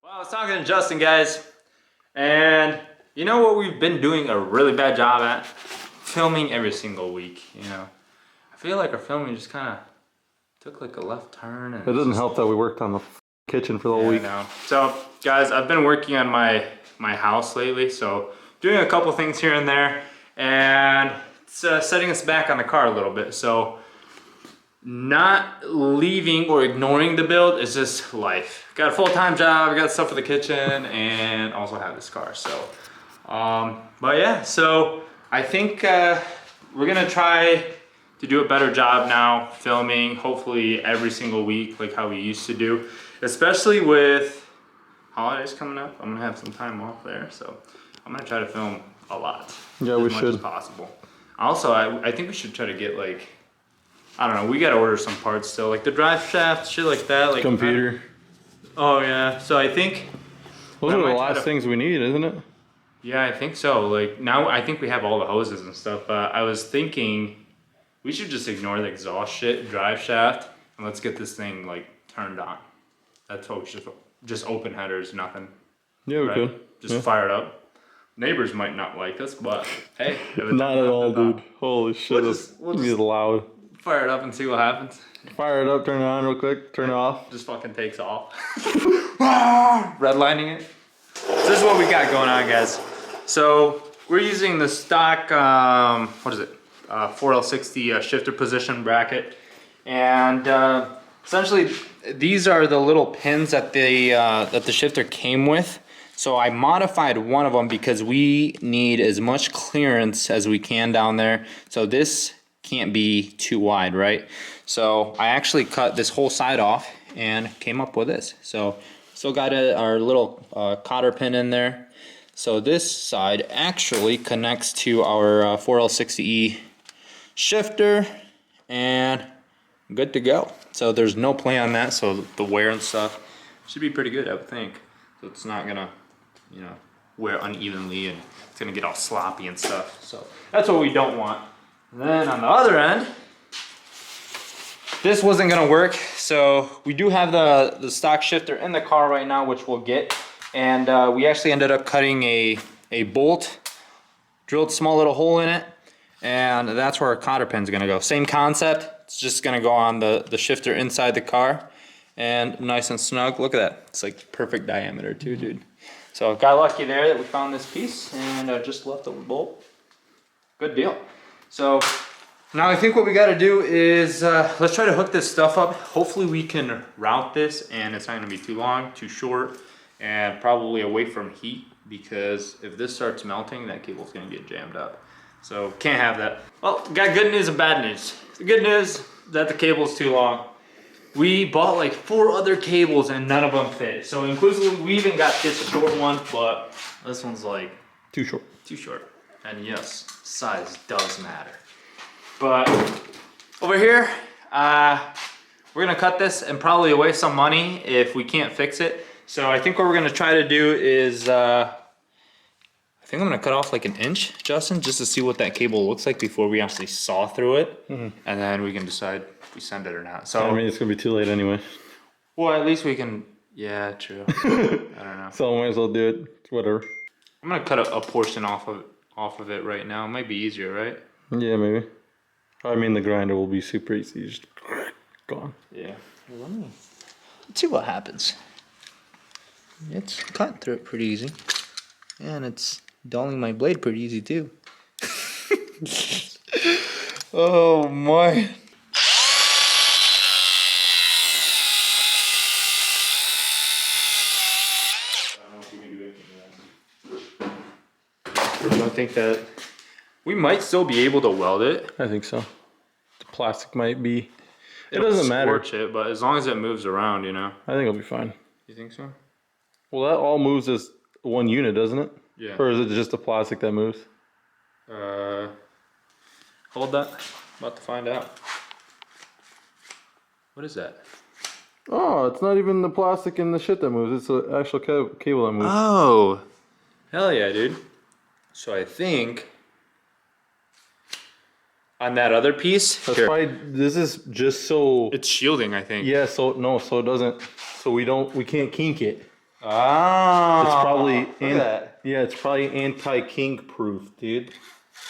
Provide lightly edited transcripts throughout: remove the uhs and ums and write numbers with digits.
Well, I was talking to Justin, guys, and you know what we've been doing a really bad job at? Filming every single week, you know. I feel like our filming just kind of took like a left turn. And it doesn't help that we worked on the kitchen for the whole week. No. So, guys, I've been working on my house lately, so doing a couple things here and there, and it's setting us back on the car a little bit. So, not leaving or ignoring the build is just life. Got a full-time job, I got stuff for the kitchen, and also have this car. So, but yeah, so I think we're gonna try to do a better job now filming, hopefully every single week, like how we used to do, especially with holidays coming up. I'm gonna have some time off there, so I'm gonna try to film a lot. Yeah, as we much should. as possible. Also, I think we should try to get like, I don't know, we gotta order some parts still, like the drive shaft, shit like that. Like Computer. Oh yeah, so I think those are the last things we need, isn't it? Yeah, I think so. Like now I think we have all the hoses and stuff, but I was thinking we should just ignore the exhaust shit, drive shaft, and let's get this thing like turned on. That's what we should, just open headers, nothing. Yeah, we could. Just fire it up. Neighbors might not like us, but hey. Not at all, dude. Holy shit, We'll it's just loud. fire it up and see what happens. Fire it up, turn it on real quick, turn it off. Just fucking takes off. Redlining it. So this is what we got going on, guys. So we're using the stock, what is it? 4L60 shifter position bracket. And essentially these are the little pins that the shifter came with. So I modified one of them because we need as much clearance as we can down there. So this can't be too wide, right? So I actually cut this whole side off and came up with this. So still got our little cotter pin in there. So this side actually connects to our 4L60E shifter and good to go. So there's no play on that, so the wear and stuff should be pretty good, I would think. So it's not gonna, you know, wear unevenly and it's gonna get all sloppy and stuff. So that's what we don't want. And then on the other end, this wasn't gonna work, so we do have the stock shifter in the car right now, which we'll get. And we actually ended up cutting a bolt, drilled a small little hole in it, and that's where our cotter pin's gonna go. Same concept, it's just gonna go on the shifter inside the car, and nice and snug. Look at that, it's like perfect diameter too, dude. So got lucky there that we found this piece, and just left the bolt. Good deal. So now I think what we gotta do is, let's try to hook this stuff up. Hopefully we can route this and it's not gonna be too long, too short, and probably away from heat, because if this starts melting, that cable's gonna get jammed up. So can't have that. Well, got good news and bad news. The good news is that the cable's too long. We bought like 4 other cables and none of them fit. So inclusive, we even got this short one, but this one's like Too short. Too short. And yes, size does matter. But over here, we're gonna cut this and probably waste some money if we can't fix it. So I think what we're gonna try to do is, I think I'm gonna cut off like 1 inch, Justin, just to see what that cable looks like before we actually saw through it. And then we can decide if we send it or not. So I mean, it's gonna be too late anyway. Well, at least we can, yeah, true. I don't know. So I might as well do it, it's whatever. I'm gonna cut a portion off of it right now. It might be easier, right? Yeah, maybe. I mean, the grinder will be super easy, just gone. Yeah. Well, let's see what happens. It's cutting through it pretty easy. And it's dulling my blade pretty easy too. Oh my. I don't think that we might still be able to weld it. I think so. The plastic might be. It doesn't matter. Scorch it, but as long as it moves around, you know. I think it'll be fine. You think so? Well, that all moves as one unit, doesn't it? Yeah. Or is it just the plastic that moves? Hold that. About to find out. What is that? Oh, it's not even the plastic and the shit that moves. It's the actual cable that moves. Oh, hell yeah, dude. So I think on that other piece, That's why this is just so. it's shielding, I think. Yeah. So no. So it doesn't. So we can't kink it. Ah, It's probably look at that. yeah, it's probably anti-kink proof, dude.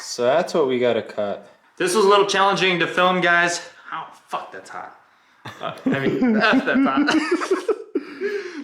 So that's what we gotta cut. This was a little challenging to film, guys. Oh, fuck, that's hot. I mean, that's hot.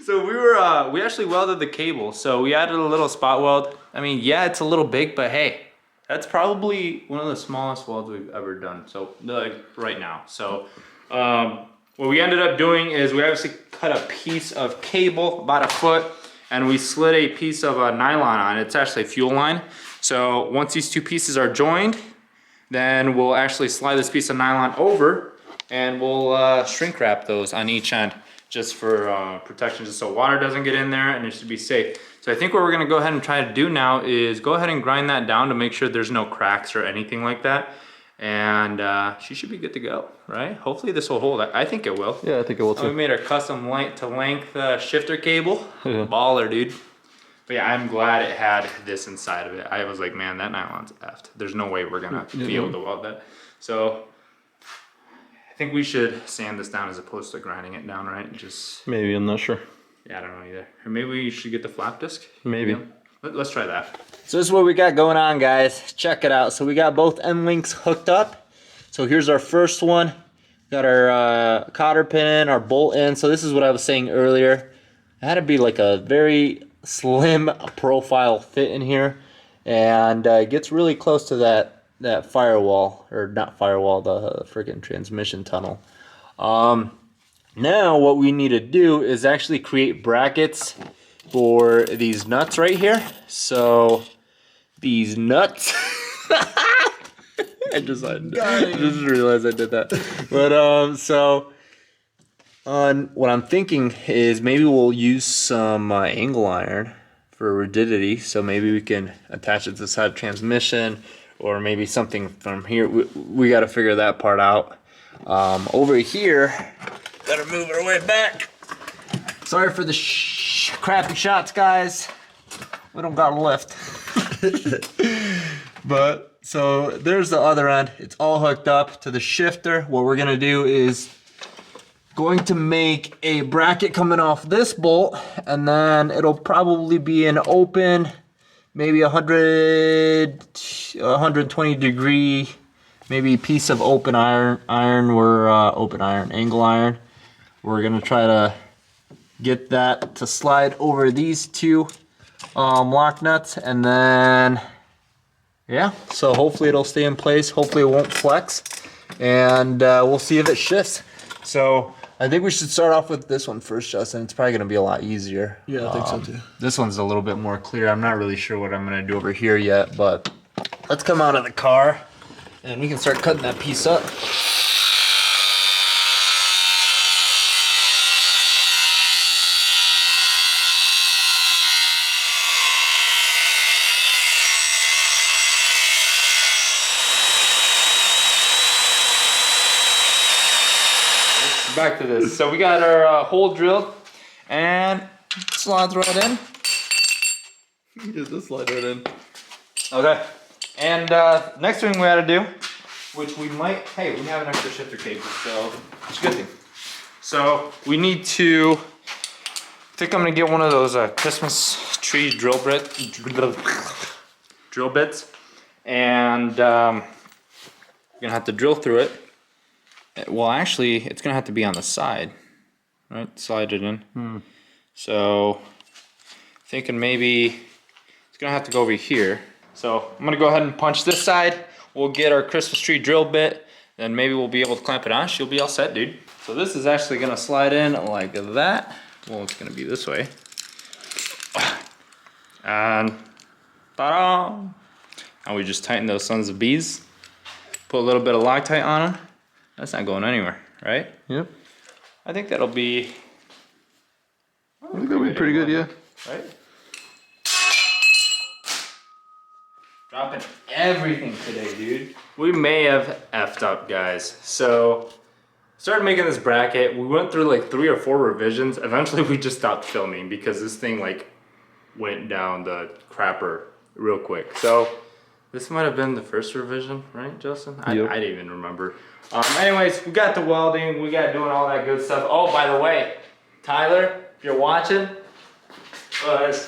So we actually welded the cable. So we added a little spot weld. I mean, yeah, it's a little big, but hey, that's probably one of the smallest welds we've ever done. So like right now. So what we ended up doing is we obviously cut a piece of cable about a foot, and we slid a piece of nylon on it. It's actually a fuel line. So once these two pieces are joined, then we'll actually slide this piece of nylon over, and we'll shrink wrap those on each end just for protection, just so water doesn't get in there and it should be safe. So I think what we're gonna go ahead and try to do now is go ahead and grind that down to make sure there's no cracks or anything like that. And she should be good to go, right? Hopefully this will hold. I think it will. Yeah, I think it will too. We made our custom length to length shifter cable. Yeah. Baller, dude. But yeah, I'm glad it had this inside of it. I was like, man, that nylon's effed. There's no way we're gonna be able to weld that. So I think we should sand this down as opposed to grinding it down, right? Just maybe, I'm not sure. yeah, I don't know either. Or maybe we should get the flap disc. Maybe. Yeah. Let's try that. So this is what we got going on, guys. Check it out. So we got both end links hooked up. So here's our first one. Got our cotter pin in, our bolt in. So this is what I was saying earlier. It had to be like a very slim profile fit in here, and it gets really close to that firewall, or not firewall, the freaking transmission tunnel. Now what we need to do is actually create brackets for these nuts right here. So these nuts I just realized I did that. But so what I'm thinking is maybe we'll use some angle iron for rigidity. So maybe we can attach it to the side of transmission, or maybe something from here. We got to figure that part out. Over here, gotta move our way back. Sorry for the crappy shots, guys. We don't got a lift. But so there's the other end. It's all hooked up to the shifter. What we're gonna do is going to make a bracket coming off this bolt, and then it'll probably be an open, maybe 120 degree, maybe piece of open iron. Angle iron. We're gonna try to get that to slide over these two lock nuts, and then yeah, so hopefully it'll stay in place. Hopefully it won't flex, and we'll see if it shifts. So I think we should start off with this one first, Justin. It's probably gonna be a lot easier. Yeah, I think so too. This one's a little bit more clear. I'm not really sure what I'm gonna do over here yet, but let's come out of the car and we can start cutting that piece up. Back to this. So we got our hole drilled, and slides right in. Get this slide right in. Okay. And next thing we got to do, which we might, hey, we have an extra shifter cable, so it's a good thing. So we need to, I think I'm gonna get one of those Christmas tree drill bits, and you're gonna have to drill through it. Well, actually, it's gonna have to be on the side, right? Slide it in. So, thinking maybe it's gonna have to go over here. So I'm gonna go ahead and punch this side. We'll get our Christmas tree drill bit, then maybe we'll be able to clamp it on. She'll be all set, dude. So this is actually gonna slide in like that. Well, it's gonna be this way. And ta-da! And we just tighten those sons of bees. Put a little bit of Loctite on them. That's not going anywhere, right? Yep. I think that'll be. I think that'll be pretty good, yeah. Right? Dropping everything today, dude. We may have effed up, guys. So, started making this bracket. We went through like 3 or 4 revisions. Eventually, we just stopped filming because this thing like went down the crapper real quick. So, this might have been the first revision, right, Justin? Yep. I didn't even remember. Anyways, we got the welding, we got doing all that good stuff. Oh, by the way, Tyler, if you're watching, was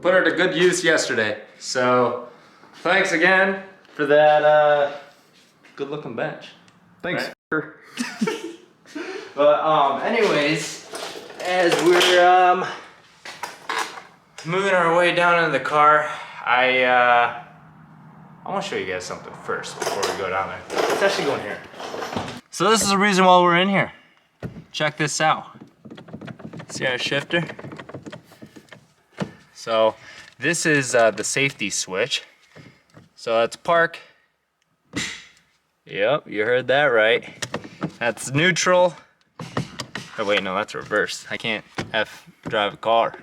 put her to good use yesterday. So thanks again for that good looking bench. Thanks. Right? But anyways, as we're moving our way down into the car, I want to show you guys something first before we go down there. Let's actually go in here. So this is the reason why we're in here. Check this out. See our shifter? So this is the safety switch. So that's park. Yep, you heard that right. That's neutral. Oh wait, no, that's reverse. I can't drive a car.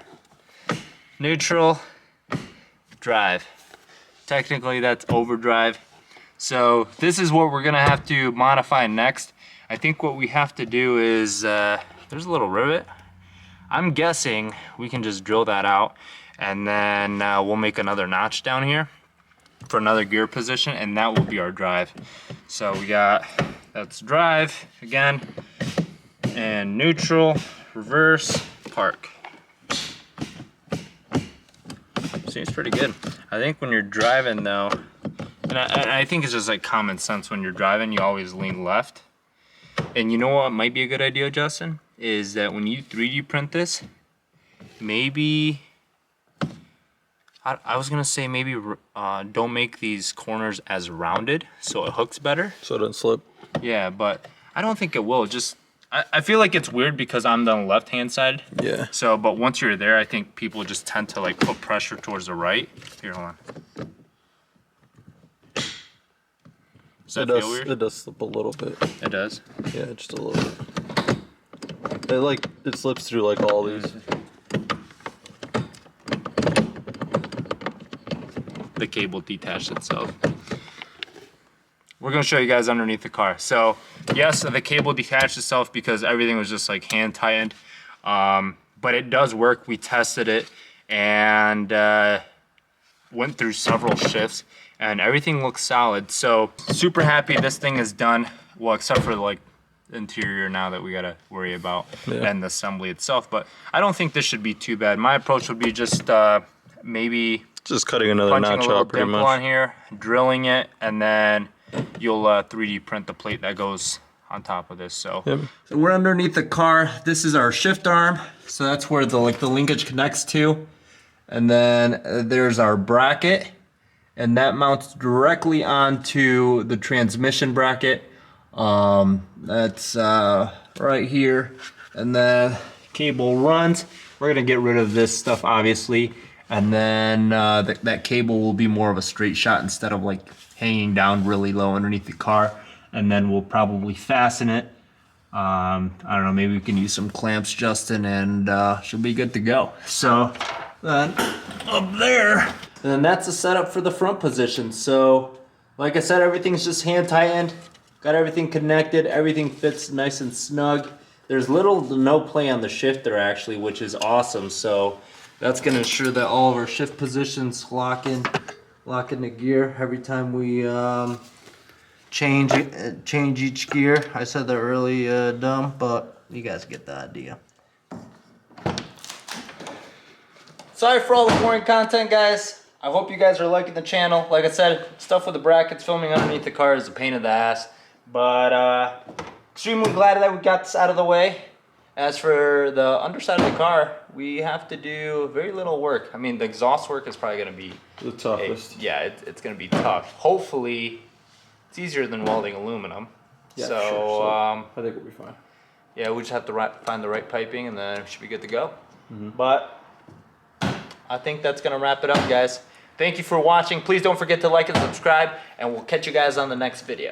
Neutral, drive. Technically that's overdrive. So this is what we're gonna have to modify next. I think what we have to do is, there's a little rivet. I'm guessing we can just drill that out and then we'll make another notch down here for another gear position, and that will be our drive. So we got, that's drive again, and neutral, reverse, park. Seems pretty good. I think when you're driving though, and I think it's just like common sense, when you're driving, you always lean left. And you know what might be a good idea, Justin? Is that when you 3D print this, maybe, I was gonna say maybe don't make these corners as rounded so it hooks better. So it doesn't slip. Yeah, but I don't think it will. Just, I feel like it's weird because I'm the left-hand side. Yeah. So, but once you're there, I think people just tend to like put pressure towards the right. Here, hold on. Does that feel weird? It does slip a little bit. It does? Yeah, just a little bit. It slips through like all these. The cable detached itself. We're gonna show you guys underneath the car. So yes, the cable detached itself because everything was just like hand tightened. But it does work. We tested it and went through several shifts and everything looks solid. So super happy this thing is done. Well, except for like interior now that we gotta worry about, and the assembly itself. But I don't think this should be too bad. My approach would be just maybe just cutting another notch out pretty much. On here, drilling it, and then you'll 3D print the plate that goes on top of this. So, so we're underneath the car. This is our shift arm. So that's where the linkage connects to. And then there's our bracket, and that mounts directly onto the transmission bracket. That's right here. And then cable runs. We're gonna get rid of this stuff obviously. And then that cable will be more of a straight shot instead of like hanging down really low underneath the car. And then we'll probably fasten it. I don't know, maybe we can use some clamps, Justin, and she'll be good to go. So then up there, and then that's the setup for the front position. So like I said, everything's just hand tightened, got everything connected, everything fits nice and snug. There's little to no play on the shifter actually, which is awesome. So that's gonna ensure that all of our shift positions lock into gear every time we change each gear. I said that really dumb, but you guys get the idea. Sorry for all the boring content, guys. I hope you guys are liking the channel. Like I said, stuff with the brackets, filming underneath the car is a pain in the ass, but extremely glad that we got this out of the way. As for the underside of the car, we have to do very little work. I mean, the exhaust work is probably going to be The toughest. it's going to be tough. Hopefully, it's easier than welding aluminum. Yeah, so, sure. I think we'll be fine. Yeah, we just have to find the right piping, and then we should be good to go. But I think that's going to wrap it up, guys. Thank you for watching. Please don't forget to like and subscribe, and we'll catch you guys on the next video.